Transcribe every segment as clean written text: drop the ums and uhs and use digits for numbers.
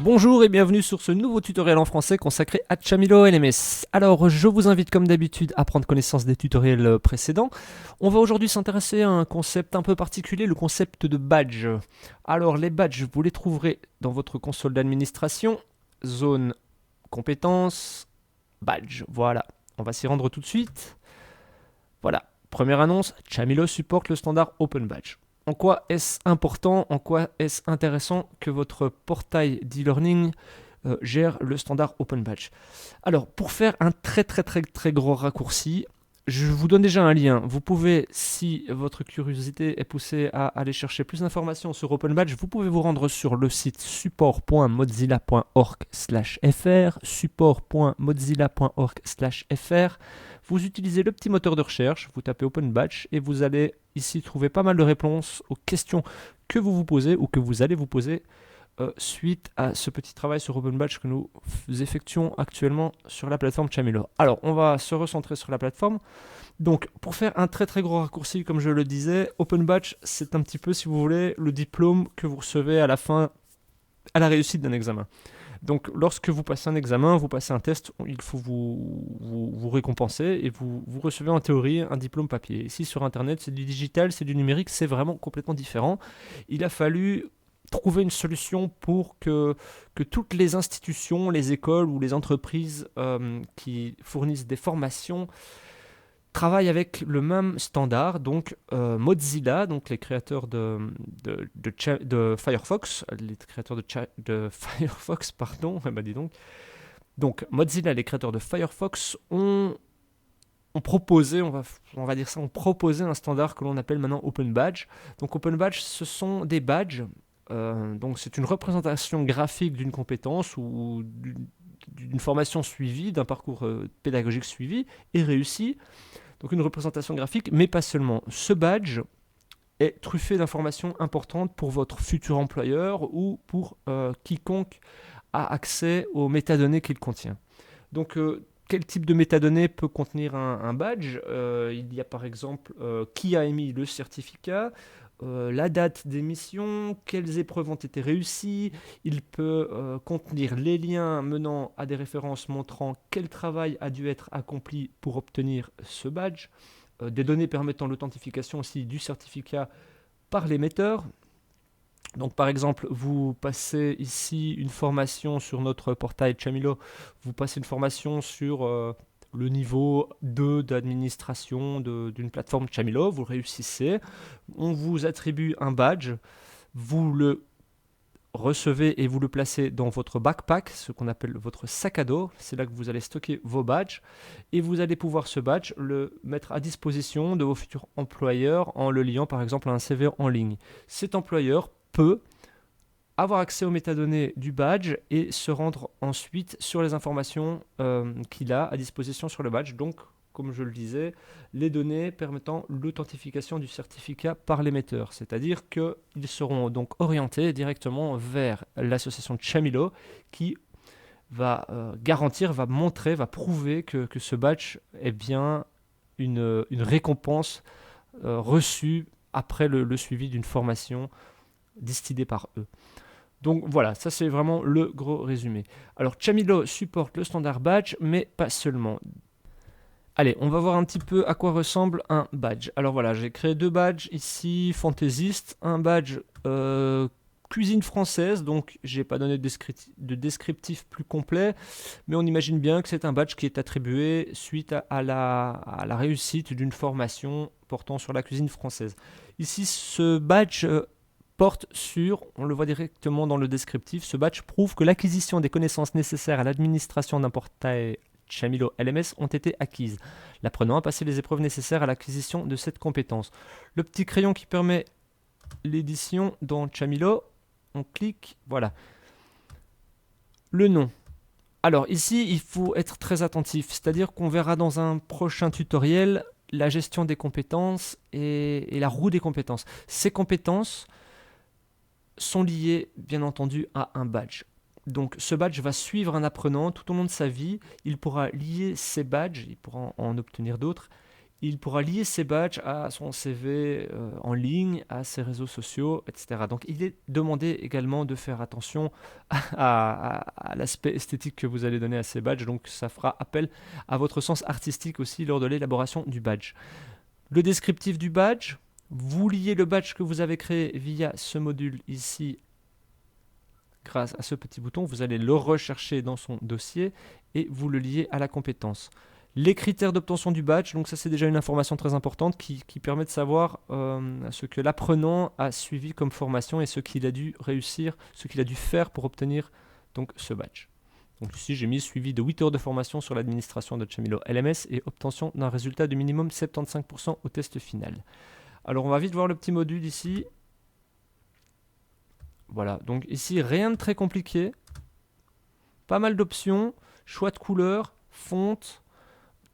Bonjour et bienvenue sur ce nouveau tutoriel en français consacré à Chamilo LMS. Alors, je vous invite comme d'habitude à prendre connaissance des tutoriels précédents. On va aujourd'hui s'intéresser à un concept un peu particulier, le concept de badge. Alors, les badges, vous les trouverez dans votre console d'administration, zone compétences, badge. Voilà, on va s'y rendre tout de suite. Voilà, première annonce, Chamilo supporte le standard Open Badge. En quoi est-ce important, en quoi est-ce intéressant que votre portail d'e-learning gère le standard Open Badge? Alors, pour faire un très gros raccourci, je vous donne déjà un lien. Vous pouvez, si votre curiosité est poussée à aller chercher plus d'informations sur Open Badge, vous pouvez vous rendre sur le site support.mozilla.org/fr, support.mozilla.org/fr. Vous utilisez le petit moteur de recherche, vous tapez Open Badge et vous allez ici trouver pas mal de réponses aux questions que vous vous posez ou que vous allez vous poser suite à ce petit travail sur Open Badge que nous effectuons actuellement sur la plateforme Chamilo. Alors, on va se recentrer sur la plateforme. Donc, pour faire un très gros raccourci, comme je le disais, Open Badge, c'est un petit peu, si vous voulez, le diplôme que vous recevez à la fin, à la réussite d'un examen. Donc, lorsque vous passez un examen, vous passez un test, il faut vous récompenser et vous recevez en théorie un diplôme papier. Ici, sur Internet, c'est du digital, c'est du numérique, c'est vraiment complètement différent. Il a fallu trouver une solution pour que toutes les institutions, les écoles ou les entreprises qui fournissent des formations travaillent avec le même standard. Donc Mozilla, donc les créateurs de Firefox, les créateurs de Firefox, pardon, bah dis donc Mozilla, les créateurs de Firefox ont proposé, on va dire ça, ont proposé un standard que l'on appelle maintenant Open Badge. Donc Open Badge, ce sont des badges. Donc c'est une représentation graphique d'une compétence ou d'une formation suivie, d'un parcours pédagogique suivi et réussi. Donc une représentation graphique, mais pas seulement. Ce badge est truffé d'informations importantes pour votre futur employeur ou pour quiconque a accès aux métadonnées qu'il contient. Donc quel type de métadonnées peut contenir un badge? Il y a par exemple qui a émis le certificat, la date d'émission, quelles épreuves ont été réussies. Il peut contenir les liens menant à des références montrant quel travail a dû être accompli pour obtenir ce badge. Des données permettant l'authentification aussi du certificat par l'émetteur. Donc par exemple, vous passez ici une formation sur notre portail Chamilo, vous passez une formation sur le niveau 2 d'administration d'une plateforme Chamilo, vous réussissez, on vous attribue un badge, vous le recevez et vous le placez dans votre backpack, ce qu'on appelle votre sac à dos, c'est là que vous allez stocker vos badges, et vous allez pouvoir ce badge le mettre à disposition de vos futurs employeurs en le liant par exemple à un CV en ligne. Cet employeur peut avoir accès aux métadonnées du badge et se rendre ensuite sur les informations qu'il a à disposition sur le badge. Donc, comme je le disais, les données permettant l'authentification du certificat par l'émetteur. C'est-à-dire qu'ils seront donc orientés directement vers l'association Chamilo qui va garantir, va montrer, va prouver que ce badge est bien une récompense reçue après le suivi d'une formation distillée par eux. Donc voilà, ça c'est vraiment le gros résumé. Alors Chamilo supporte le standard badge, mais pas seulement. Allez, on va voir un petit peu à quoi ressemble un badge. Alors voilà, j'ai créé deux badges ici, fantaisiste, un badge cuisine française, donc j'ai pas donné de descriptif plus complet, mais on imagine bien que c'est un badge qui est attribué suite à la réussite d'une formation portant sur la cuisine française. Ici, ce badge porte sur, on le voit directement dans le descriptif, ce badge prouve que l'acquisition des connaissances nécessaires à l'administration d'un portail Chamilo LMS ont été acquises, l'apprenant à passer les épreuves nécessaires à l'acquisition de cette compétence. Le petit crayon qui permet l'édition dans Chamilo, on clique, voilà. Le nom. Alors ici, il faut être très attentif, c'est-à-dire qu'on verra dans un prochain tutoriel la gestion des compétences et la roue des compétences. Ces compétences sont liées, bien entendu, à un badge. Donc ce badge va suivre un apprenant tout au long de sa vie, il pourra lier ces badges, il pourra en obtenir d'autres, il pourra lier ses badges à son CV en ligne, à ses réseaux sociaux, etc. Donc il est demandé également de faire attention à l'aspect esthétique que vous allez donner à ces badges. Donc ça fera appel à votre sens artistique aussi lors de l'élaboration du badge. Le descriptif du badge, vous liez le badge que vous avez créé via ce module ici. Grâce à ce petit bouton, vous allez le rechercher dans son dossier et vous le liez à la compétence. Les critères d'obtention du badge, donc ça c'est déjà une information très importante qui permet de savoir ce que l'apprenant a suivi comme formation et ce qu'il a dû réussir, ce qu'il a dû faire pour obtenir donc ce badge. Donc ici j'ai mis suivi de 8 heures de formation sur l'administration de Dochamilo LMS et obtention d'un résultat de minimum 75% au test final. Alors on va vite voir le petit module ici. Voilà, donc ici rien de très compliqué. Pas mal d'options, choix de couleurs, fonte,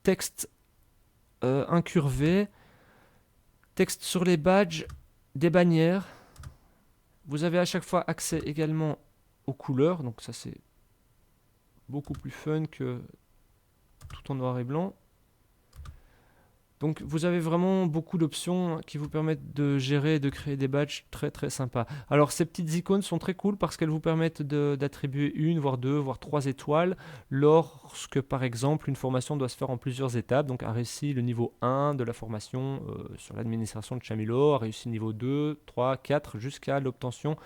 texte incurvé, texte sur les badges, des bannières. Vous avez à chaque fois accès également aux couleurs, donc ça c'est beaucoup plus fun que tout en noir et blanc. Donc vous avez vraiment beaucoup d'options qui vous permettent de gérer et de créer des badges très très sympas. Alors ces petites icônes sont très cool parce qu'elles vous permettent d'attribuer une, voire deux, voire 3 étoiles lorsque par exemple une formation doit se faire en plusieurs étapes. Donc a réussi le niveau 1 de la formation sur l'administration de Dochamilo, a réussi le niveau 2, 3, 4 jusqu'à l'obtention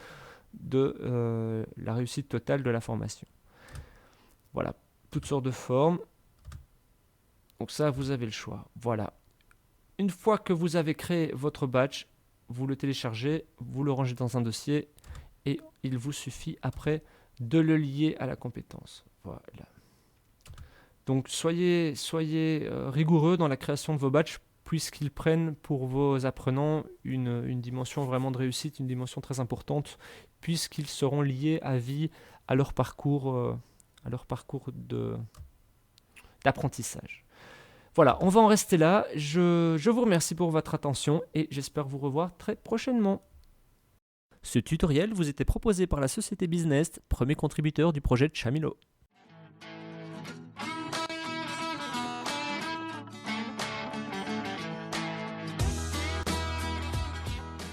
de la réussite totale de la formation. Voilà, toutes sortes de formes. Donc ça, vous avez le choix. Voilà. Une fois que vous avez créé votre badge, vous le téléchargez, vous le rangez dans un dossier et il vous suffit après de le lier à la compétence. Voilà. Donc soyez rigoureux dans la création de vos badges puisqu'ils prennent pour vos apprenants une dimension vraiment de réussite, une dimension très importante puisqu'ils seront liés à vie à leur parcours d'apprentissage. Voilà, on va en rester là. Je vous remercie pour votre attention et j'espère vous revoir très prochainement. Ce tutoriel vous était proposé par la société Business, premier contributeur du projet Dochamilo.